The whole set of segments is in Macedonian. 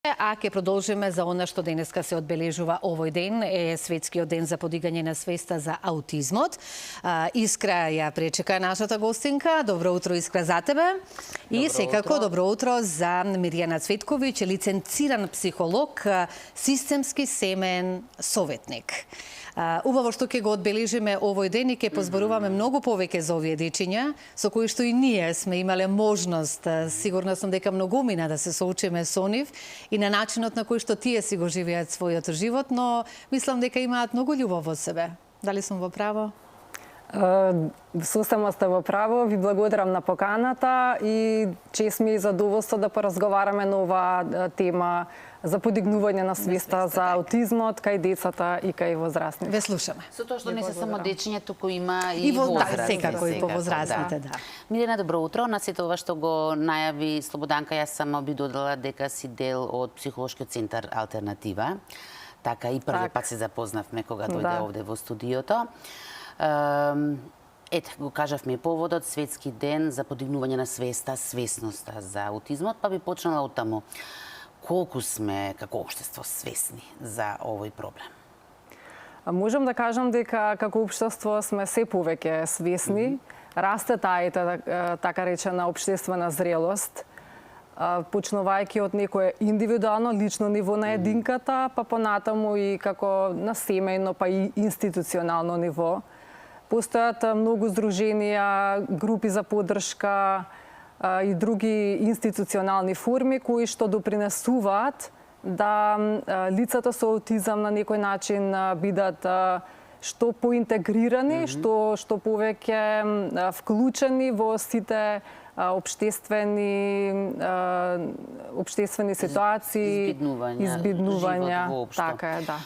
А ќе продолжиме за она што денеска се одбележува овој ден, е Светскиот ден за подигање на свеста за аутизмот. Искра ја пречека нашата гостинка. Добро утро, Искра, за тебе. И секако добро утро за Мирјана Цветковиќ, лиценциран психолог, системски семеен советник. Убаво што ќе го одбележиме овој ден и ќе позборуваме многу повеќе за овие дечиња, со кои што и ние сме имале можност, сигурна сум дека многумина да се соочиме со нив и на начинот на кој што тие си го живеат својот живот, но мислам дека имаат многу љубов во себе. Дали сум во право? Сосема сте во право, ви благодарам на поканата и чест ми е задоволство да поразговараме на оваа тема за подигнување на свеста за аутизмот кај децата и кај возрастните. Ве слушаме. Со тоа што не се само дечиња, туку има и возраст. Да, секако и по возрастните, да. Милена, добро утро. На сето ова што го најави Слободанка, јас само би додала дека си дел од психолошкиот центар Алтернатива. Така и први пат се запознавме кога дојде овде во студиото. Ете, го кажавме и поводот, Светски ден за подигнување на свесноста за аутизмот, па би почнала од таму. Колку сме како општество свесни за овој проблем? Можам да кажам дека како општество сме се повеќе свесни. Расте таа така речена општествена зрелост, почнувајќи од некое индивидуално, лично ниво на единката, па понатаму и како на семејно, па и институционално ниво. Постојат многу здруженија, групи за поддршка и други институционални форми кои што допринесуваат да лицата со аутизам на некој начин бидат што поинтегрирани, што повеќе вклучени во сите обштествени ситуации, избиднувања. Така е, да.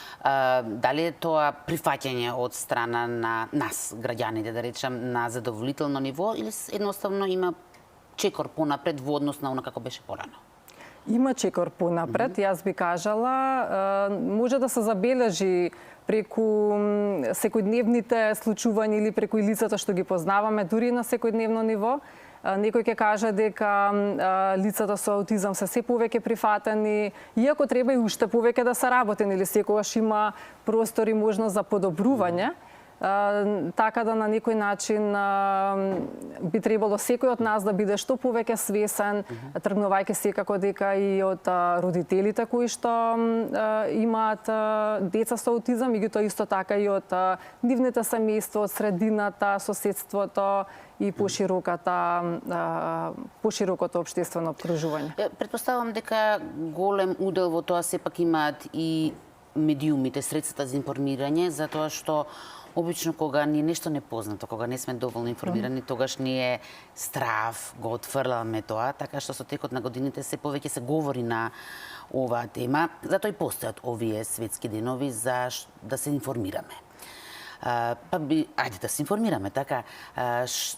Дали е тоа прифаќање од страна на нас, граѓаните, да речем, на задоволително ниво, или едноставно има чекор понапред во однос на она како беше порано? Има чекор понапред, јас би кажала. Може да се забележи преку секојдневните случувања или преку лицата што ги познаваме, дури на секојдневно ниво. Некој ќе каже дека лицата со аутизам се повеќе прифатени, иако треба и уште повеќе да се работени, или секогаш има простор и можност за подобрување. Така да на некој начин би требало секој од нас да биде што повеќе свесен, тргнувајќи секако дека и од родителите кои што имаат деца со аутизам, и тоа исто така и од нивните семејства, од средината, соседството и поширокото општествено обкружување. Претпоставам дека голем удел во тоа сепак имаат и медиумите, средствата за информирање, затоа што обично кога ни нешто непознато, кога не сме доволно информирани, тогаш ни е страв, го отфрламе тоа, така што со текот на годините се повеќе се говори на оваа тема. Затоа и постојат овие светски денови за да се информираме. Ајде да се информираме, така,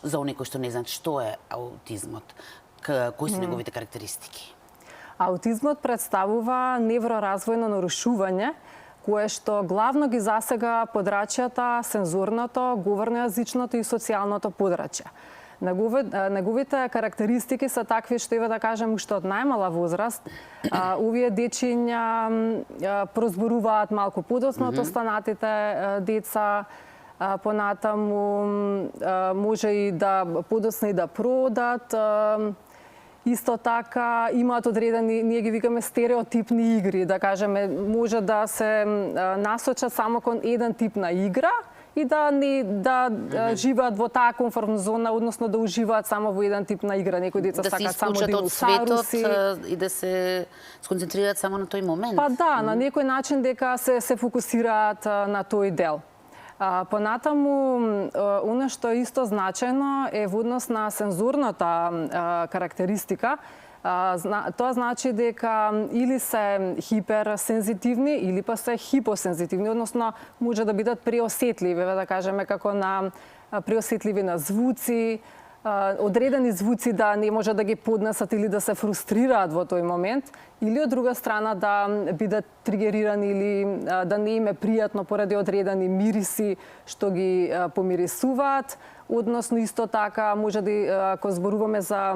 за оние кои што не знаат што е аутизмот, кои се неговите карактеристики. Аутизмот представува невроразвојно нарушување кое што главно ги засега подрачјата сензорното, говорно-јазичното и социјалното подрачје. Неговите карактеристики се такви што да кажем уште од најмала возраст. Овие дечиња прозборуваат малку подоцна од останатите деца, понатаму може и да подоцна и да продат. Исто така имаат одредени, ние ги викаме стереотипни игри, да кажеме, може да се насочат само кон еден тип на игра и да живеат во таа комфортна зона, односно да уживаат само во еден тип на игра. Некои деца сакаат само диносауруси. И да се сконцентрираат само на тој момент. Па да, на некој начин дека се фокусираат на тој дел. Понатаму, оно што е исто значајно е во однос на сензорната карактеристика. Тоа значи дека или се хиперсензитивни, или па се хипосензитивни, односно може да бидат преосетливи, да кажеме како на преосетливи на звуци, одредени звуци да не може да ги поднесат или да се фрустрираат во тој момент, или од друга страна да бидат тригерирани или да не им е пријатно поради одредени мириси што ги помирисуваат, односно исто така може да, ако зборуваме за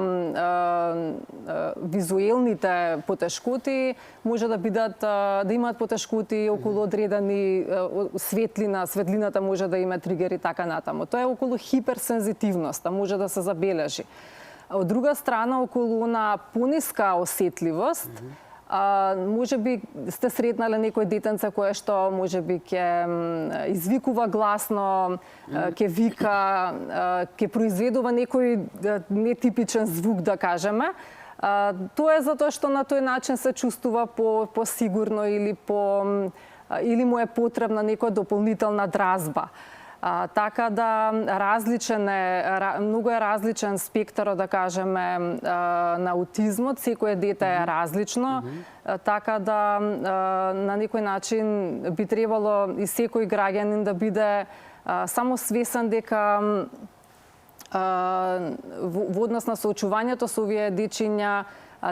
визуелните потешкоти, може да бидат, да имаат потешкоти околу одредени светлината може да има тригери така натаму. Тоа е околу хиперсензитивноста, може да се забележи. Од друга страна, околу на пониска осетливост, може би сте сретнале некој детенце кое што може би ќе извикува гласно, ќе вика, ќе произведува некој нетипичен звук, да кажеме. Тоа е затоа што на тој начин се чувствува посигурно или му е потребна некоја дополнителна дразба. Така да многу е различен спектарот, да кажеме, на аутизмот, секое дете е различно, така да на некој начин би требало и секој граѓанин да биде само свесен дека во однос на соочувањето со овие дечиња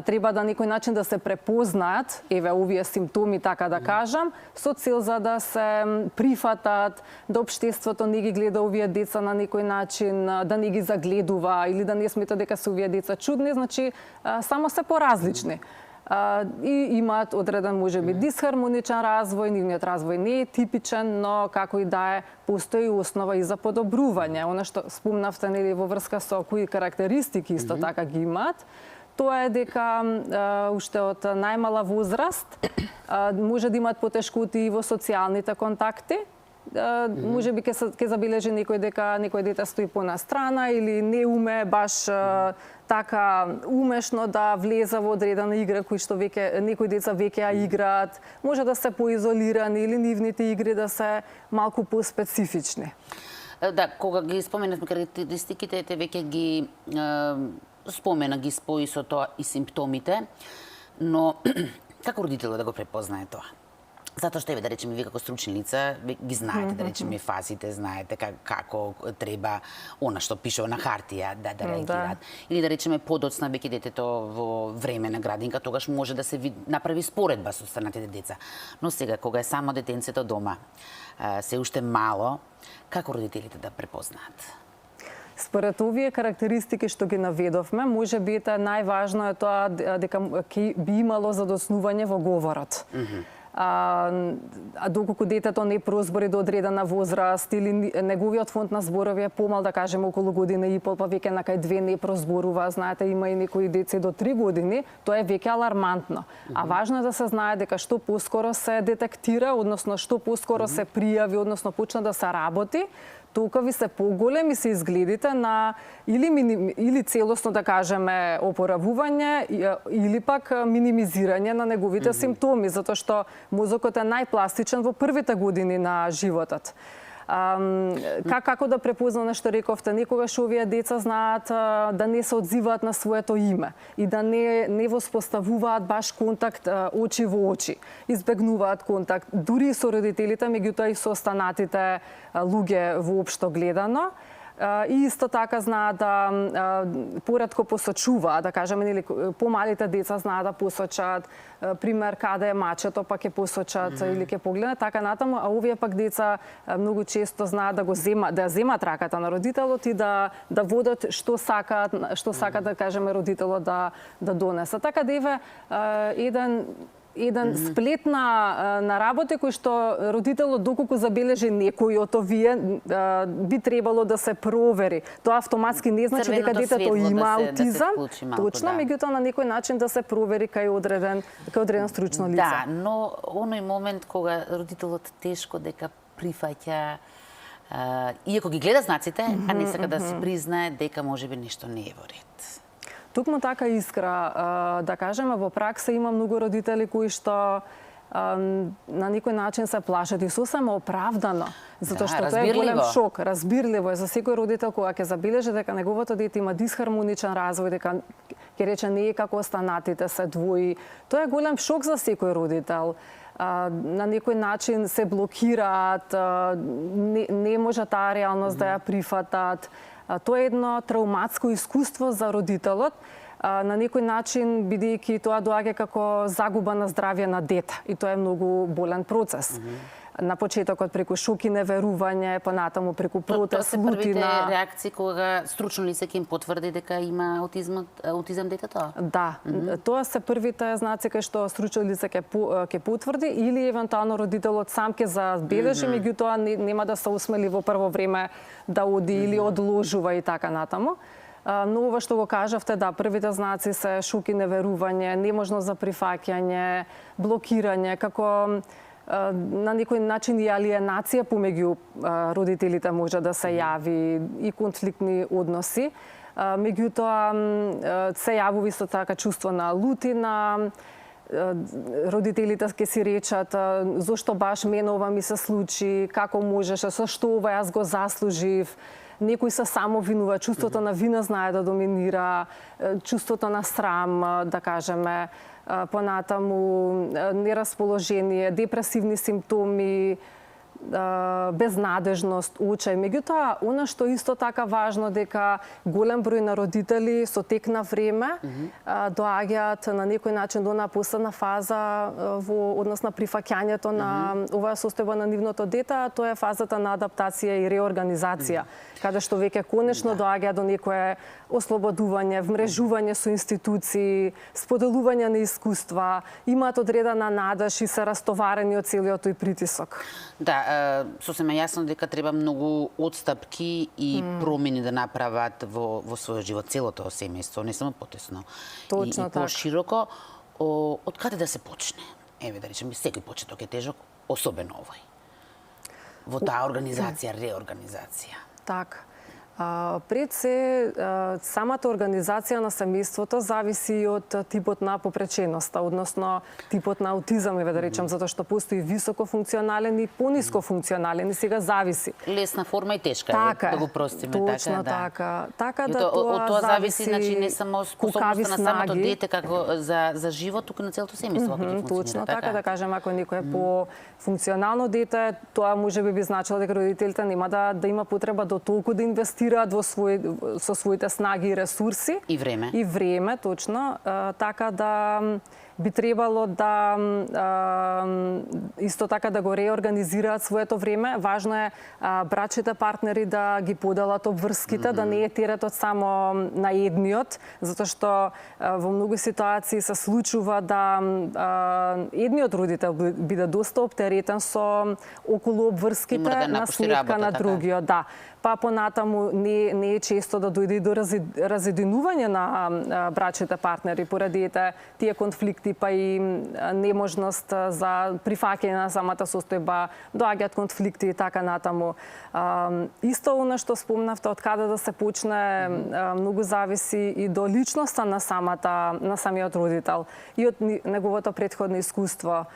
треба да некој начин да се препознаат, овие симптоми, така да кажам, со цел за да се прифатат, да општеството не ги гледа овие деца на некој начин, да не ги загледува или да не смета дека се овие деца чудни, значи само се поразлични. И имаат одреден можеби дисхармоничен развој, нивниот развој не е типичен, но како и да е, постои основа и за подобрување. Она што спомнавте нели во врска со кои карактеристики исто така ги имаат, тоа е дека уште од најмала возраст може да имаат потешкоти и во социјалните контакти. Може би ќе забележи некој дека некој дете стои понастрана или не уме баш така умешно да влезе во одредена игра кои што некои деца веќе ја играат. Може да се поизолирани или нивните игри да се малку поспецифични. Да, кога ги споменавме карактеристиките, веќе ги спомена, ги спои со тоа и симптомите, но како родител да го препознае тоа? Затоа што да речеме вие како стручни лица ги знаете, да речеме фазите, знаете како треба она што пише на хартија да реагираат. Или да речеме подоцна веќе детето во време на градинка, тогаш може да се направи споредба со останатите деца. Но сега кога е само детенцето дома, се уште мало, како родителите да препознаат? Според овие карактеристики што ги наведовме, може би најважно е тоа дека би имало задоснување во говорот. Доколку детето не прозбори до одредена возраст или неговиот фонд на зборови е помал, да кажеме околу година и пол, па веќе на кај 2 не прозборува, знаете, има и некои деца до 3 години, тоа е веќе алармантно. А важно е да се знае дека што поскоро се детектира, односно што поскоро се пријави, односно почна да се работи, толку се поголеми се изгледите на или целосно, да кажеме, опоравување или пак минимизирање на неговите симптоми, затоа што мозокот е најпластичен во првите години на животот. Како да препознаме што рековте, некогаш овие деца знаат да не се одзиваат на своето име и да не воспоставуваат баш контакт очи во очи. Избегнуваат контакт дури со родителите, меѓутоа и со останатите луѓе воопшто гледано. И исто така знаат да поретко посочуваат, да кажеме, нели помалите деца знаат да посочат, пример каде е мачето, па ќе посочат или ќе погледнат така натаму, а овие пак деца многу често знаат да ја земат раката на родителот и да водат што сакаат да кажеме родителот да донесе. Така да еве еден сплет на работи кој што родителот доколку забележи некој од овие би требало да се провери. Тоа автоматски не значи дека детето има аутизам, точно, меѓутоа на некој начин да се провери кај одреден стручно лице. Да, но оној момент кога родителот тешко дека прифаќа иако ги гледа знаците, а не сака да си признае дека можеби нешто не е во ред. Токму така искра, да кажеме, во пракса има многу родители кои што на некој начин се плашат и сосема оправдано, затоа што тоа е голем шок, разбирливо е за секој родител кога ќе забележи дека неговото дете има дисхармоничен развој, дека ќе рече не е како останатите, се двои. Тоа е голем шок за секој родител. На некој начин се блокираат, не може таа реалност да ја прифатат. Тоа е едно травматско искуство за родителот, на некој начин бидејќи тоа доаѓа како загуба на здравје на дете и тоа е многу болен процес. на почетокот преку шок и неверување, понатаму преку Тоа протест, се првите лутина. реакции кога стручно лице ќе им потврди дека има аутизам детето? Да, тоа се првите знаци кај што стручно лице ќе потврди или евентуално родителот сам ќе забележи, меѓутоа нема да се усмели во прво време да оди или одложува и така натаму. Но ова што го кажавте, да, првите знаци се шок и неверување, неможност за прифаќање, блокирање, како на некој начин и алиенација помеѓу родителите може да се јави и конфликтни односи. Меѓутоа се јавува исто така чувство на лутина, родителите ќе си речат зошто баш мене ова ми се случи, како можеше, со што ова јас го заслужив. Некој се само винува, чувството на вина знае да доминира, чувството на срам, да кажеме, понатаму нерасположение, депресивни симптоми, безнадежност, очај. Меѓутоа, она што исто така важно дека голем број на родители со тек на време доаѓаат на некој начин до онаа последна фаза во однос на прифаќањето на оваа состојба на нивното дете, а тоа е фазата на адаптација и реорганизација, каде што веќе конечно доаѓа до некое ослободување, вмрежување со институции, споделување на искуства, имаат одредена надеж и се растоварени од целиот тој притисок. Да, сосема јасно дека треба многу отстапки и промени да направат во својот живот, целото семејство, не само потесно. Точно и така. пошироко, од каде да се почне? Еве да речеме, секој почеток е тежок, особено овој. Во таа организација, реорганизација. Така. Пред се, самата организација на семејството зависи и од типот на попреченоста, односно типот на аутизам, еве да речем, затоа што постои високофункционален и понискофункционален и сега зависи. Лесна форма и тешка, Така да е, го простиме, точно така, да. Така да Од тоа зависи, значи, не само кукави способноста на самото снаги. дете како за живот, туку и на целото семејство, ако ќе функционира, Точно така, да кажем, ако некој е по-функционално дете, тоа може би значило дека родителите нема да има потреба до толку да инвестираат со своите снаги и ресурси. И време. И време, точно. Така да би требало да исто така да го реорганизираат своето време. Важно е брачните партнери да ги поделат обврските, да не е теретот само на едниот, затоа што во многу ситуации се случува да едниот родител биде доста оптеретен со околу обврските да на напушти сметка работа, на така. другиот. Да. Па понатаму не е често да дојде и до разединување на брачните партнери поради тие конфликти, па и неможност за прифаќање на самата состојба, доаѓаат конфликти и така натаму. Исто она што спомнавте, од каде да се почне, многу зависи и до личноста на самиот родител и од неговото претходно искуство.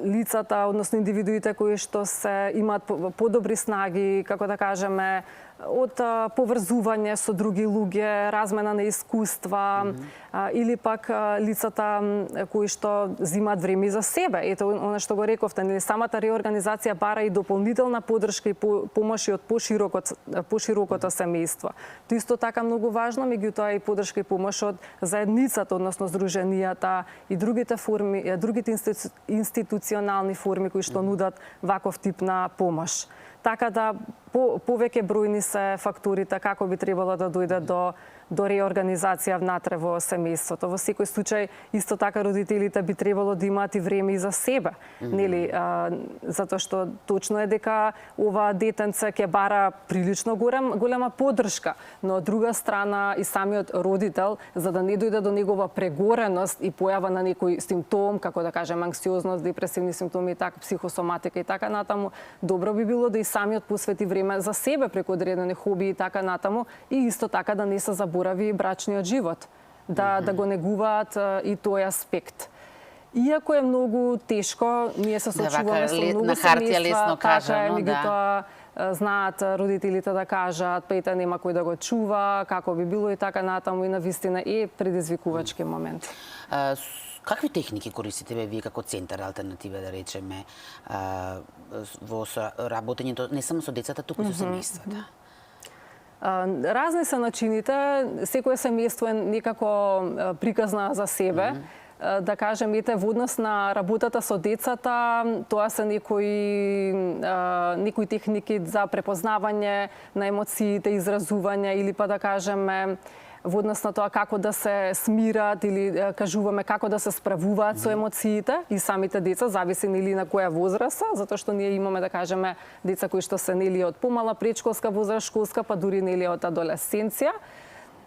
Лицата, односно индивидуите кои што имаат подобри снаги, како да кажеме, од поврзување со други луѓе, размена на искуства, или пак лицата кои што земаат време за себе. Ето, оно што го рековте, самата реорганизација бара и дополнителна поддршка и помош и од поширокото семејство. Тоа исто така многу важно, меѓутоа и поддршка и помош од заедницата, односно здруженијата и другите институционални форми кои што нудат ваков тип на помош. Така да повеќе бројни се факторите како би требало да дојде до реорганизација внатре во семејството. Во секој случај, исто така родителите би требало да имаат и време и за себе, нели? Затоа што точно е дека ова детенце ќе бара прилично голема поддршка, но од друга страна и самиот родител, за да не дојде до негова прегореност и појава на некој симптом, како да кажем анксиозност, депресивни симптоми и така, психосоматика и така натаму, добро би било да и самиот посвети време за себе преку одредени хоби и така натаму, и исто така да не се заборави брачниот живот, да го негуваат и тој аспект. Иако е многу тешко, ние се сочуваме со многу на хартија лесно семејства, така е, кажано, меѓутоа знаат родителите да кажат, па ете нема кој да го чува, како би било и така натаму, и навистина е предизвикувачки момент. Какви техники користите вие како центар алтернатива, да речеме, во работењето не само со децата, туку со семејствата? Разни се начините, секое семејство е некако приказна за себе. да кажем, ете, во однос на работата со децата, тоа се некои техники за препознавање на емоциите, изразување или па да кажеме во однос на тоа како да се смират или кажуваме како да се справуваат со емоциите и самите деца, зависи нели на која возраст, затоа што ние имаме да кажеме деца кои што се нели од помала предшколска возраст, школска, па дури нели од адолесценција.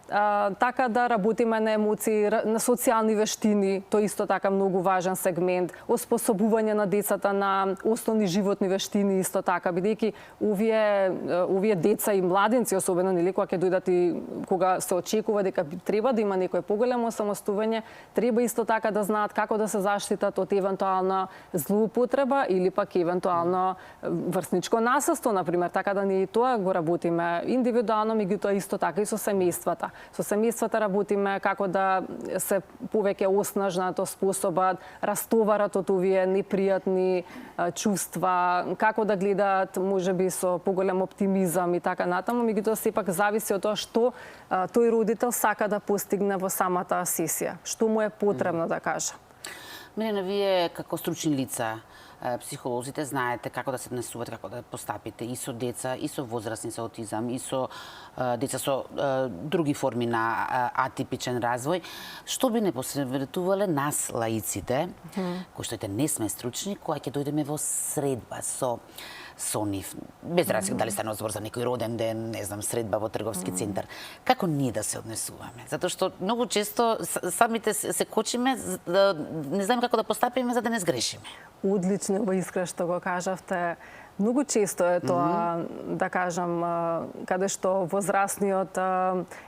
Така да работиме на емоции, на социјални вештини, тоа исто така многу важен сегмент, оспособување на децата на основни животни вештини исто така, бидејќи овие деца и младенци, особено нели кога ќе дојдат и кога се очекува дека треба да има некое поголемо самостојување, треба исто така да знаат како да се заштитат од евентуална злоупотреба или пак евентуално врсничко насилство, например, така да ние тоа го работиме индивидуално, меѓутоа исто така и со семејствата. Со семејствата работиме како да се повеќе оснажнат, способат, растоварат од овие непријатни чувства, како да гледаат можеби со поголем оптимизам и така натаму, меѓутоа сепак зависи од тоа што тој родител сака да постигне во самата сесија, што му е потребно да каже. Милена, вие како стручни лица, психолозите, знаете како да се однесувате, како да постапите и со деца, и со возрастни со аутизам, и со деца со други форми на атипичен развој. Што би не посоветувале нас, лаиците, кои што не сме стручни, кога ќе дојдеме во средба со нив, без разлика дали стане збор за некој роден ден, не знам, средба во трговски центар. Како ние да се однесуваме? Затоа што многу често самите се кочиме, не знаеме како да постапиме за да не сгрешиме. Одлично во Искра што го кажавте. Многу често е тоа, да кажам, каде што возрастниот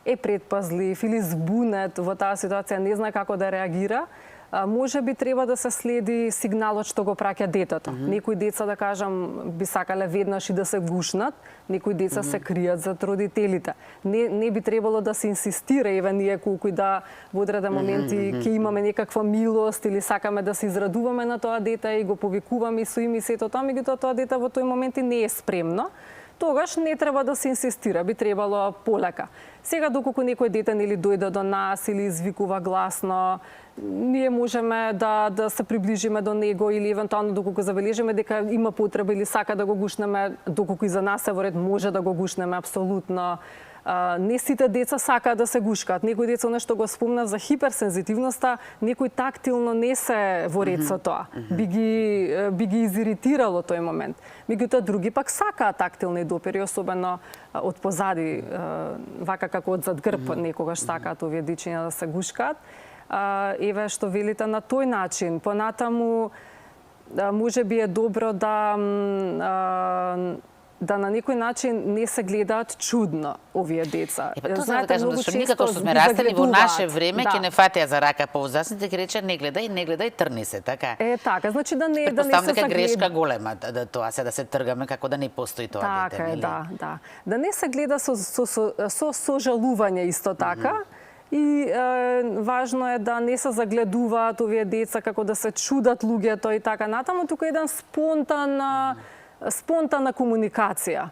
е предпазлив или збунет во таа ситуација, не знае како да реагира, може би треба да се следи сигналот што го праќа детето. Некои деца, да кажам, би сакале веднаш и да се гушнат, некои деца се кријат зад родителите. Не би требало да се инсистира, еве ние колку и да во одреден моменти ќе имаме некаква милост или сакаме да се израдуваме на тоа дете и го повикуваме и со име и сето тоа, меѓутоа тоа дете во тој момент и не е спремно. Тогаш не треба да се инсистира, би требало полека. Сега доколку некој дете нели дојде до нас или извикува гласно, ние можеме да се приближиме до него или евентуално доколку забележиме дека има потреба или сака да го гушнеме, доколку и за нас е во ред, може да го гушнеме апсолутно. Не сите деца сакаат да се гушкаат. Некои деца, нешто го спомна за хиперсензитивноста, некој тактилно не се во ред со тоа. Би ги изиритирало тој момент. Меѓутоа други пак сакаат тактилни допири, особено од позади, вака како од зад грб некогаш сакаат овие дечиња да се гушкаат. Еве што велите на тој начин. Понатаму може би е добро да на некој начин не се гледаат чудно овие деца. Тоа да кажам, зашто никако што сме растени во наше време, ќе не фатеа за рака повозрастните, ќе рече не гледај, трни се, така. Така, значи да не се загледа. Грешка голема тоа се да се тргаме како да не постои тоа дете, нели? Така е, да. Да не се гледа со сожалување исто така. И важно е да не се загледуваат овие деца како да се чудат луѓето и така натаму, туку еден спонтанна комуникација.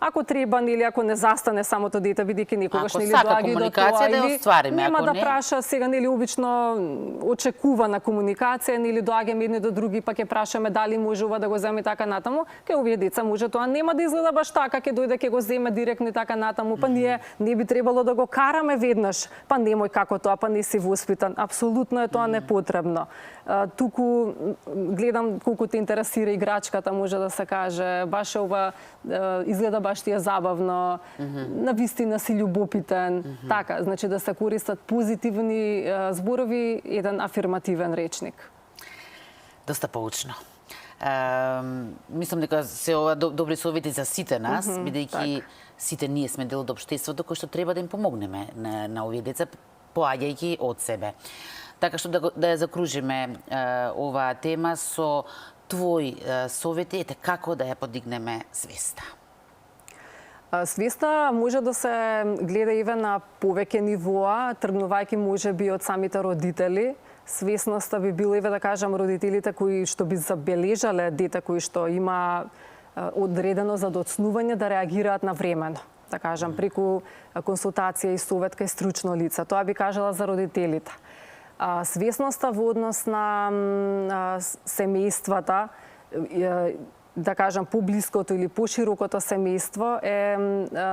Ако треба, нели, ако не застане самото дете, бидејќи некогаш нели доаѓа до тоа, или нема да праша сега, нели, обично очекувана комуникација, нели доаѓаме едни до други, па ќе прашаме дали може ова да го земе така натаму, ке овие деца може тоа нема да изгледа баш така, ќе дојде ќе го земе директно и така натаму, па ние не би требало да го караме веднаш, па немој како тоа, па не си воспитан. Апсолутно е тоа непотребно. Туку гледам колку те интересира играчката, може да се каже, баш ова изгледа баш ти е забавно, навистина си љубопитен, така, значи да се користат позитивни зборови, еден афирмативен речник. Доста поучно. Мислам дека се ова добри совети за сите нас, бидејќи сите ние сме дел од општеството кој што треба да им помогнеме на овие деца, поаѓајќи од себе. Така што да ја закружиме оваа тема со твои совети, ете како да ја подигнеме свеста. Свеста може да се гледа еве на повеќе нивоа, тргнувајќи можеби од самите родители. Свесноста би била, еве да кажам, родителите кои што би забележале дете кои што има одредено за доцнување да реагираат навремено. Да кажам, преку консултација и совет кај стручно лице. Тоа би кажала за родителите. Свесноста во однос на семејствата, да кажам, поблиското или поширокото семејство е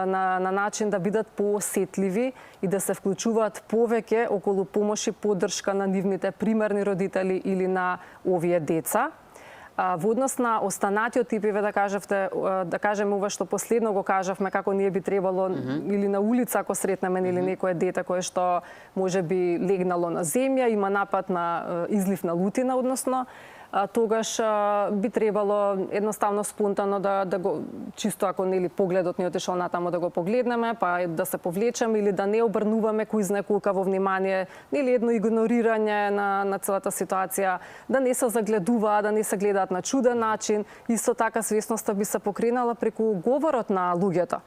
на начин да бидат поосетливи и да се вклучуваат повеќе околу помош и поддршка на нивните примерни родители или на овие деца. Во однос на останатиот тип, да кажем ова што последно го кажавме, како ние би требало или на улица ако сретнеме или некое дете кое што може би легнало на земја, има напад на излив на лутина, односно тогаш би требало едноставно спонтано да го, чисто ако нели погледот ни отишол натаму да го погледнеме, па да се повлечеме или да не обрнуваме кој знае колка во внимание, нели едно игнорирање на целата ситуација, да не се загледуваат, да не се гледаат на чуден начин. Исто така свесноста би се покренала преку говорот на луѓето.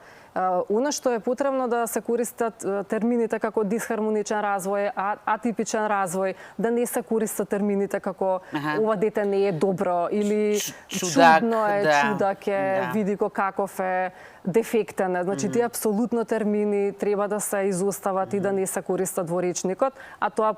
Она што е потребно да се користат термините како дисхармоничен развој, атипичен развој, да не се користат термините како ова дете не е добро или чудно е, чудак е, види го каков е, дефектен е. Значи, тие апсолутно термини треба да се изостават и да не се користат во речникот, а тоа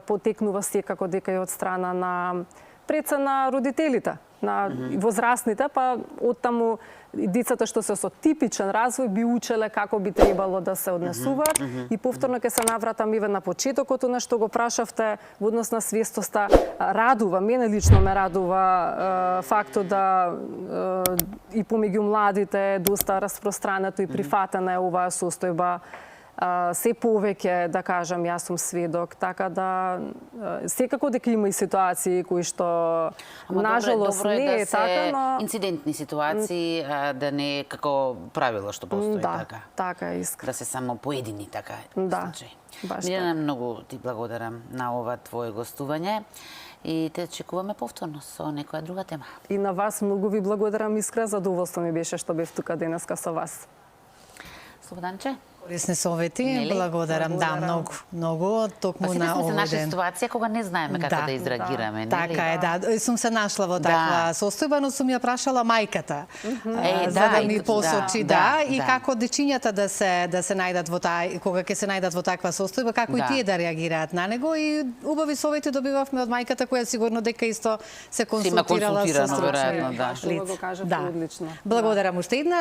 потекнува секако дека и од страна на преца на родителите, на возрастните, па оттаму децата што се со типичен развој би учеле како би требало да се однесуваат. И повторно ќе се навратам иве на почетокот, на што го прашавте во однос на свестоста. Радува, мене лично ме радува фактот да и помеѓу младите е доста распространето и прифатена е оваа состојба. Се повеќе, да кажам, јас сум сведок, така да секако дека има и ситуации кои што нажалост не е така, но инцидентни ситуации, да не е како правило што постои така. Така е, искрено. Да се само поедини така случаи. Милена, многу ти благодарам на ова твое гостување и те очекуваме повторно со некоја друга тема. И на вас многу ви благодарам, искрено задоволство ми беше што бев тука денеска со вас. Слободанче? Корисни совети, благодарам. Да, многу, токму на овој ден. Па наша ситуација кога не знаеме како да изреагираме, нели? Така е, да. Сум се нашла во таква состојба, но сум ја прашала мајката за да ми посочи, и како дечињата да се најдат во кога ќе се најдат во таква состојба, како и тие да реагираат на него, и убави совети добивавме од мајката која сигурно дека исто се консултирала со стручни лица. Да. Благодарам уште една.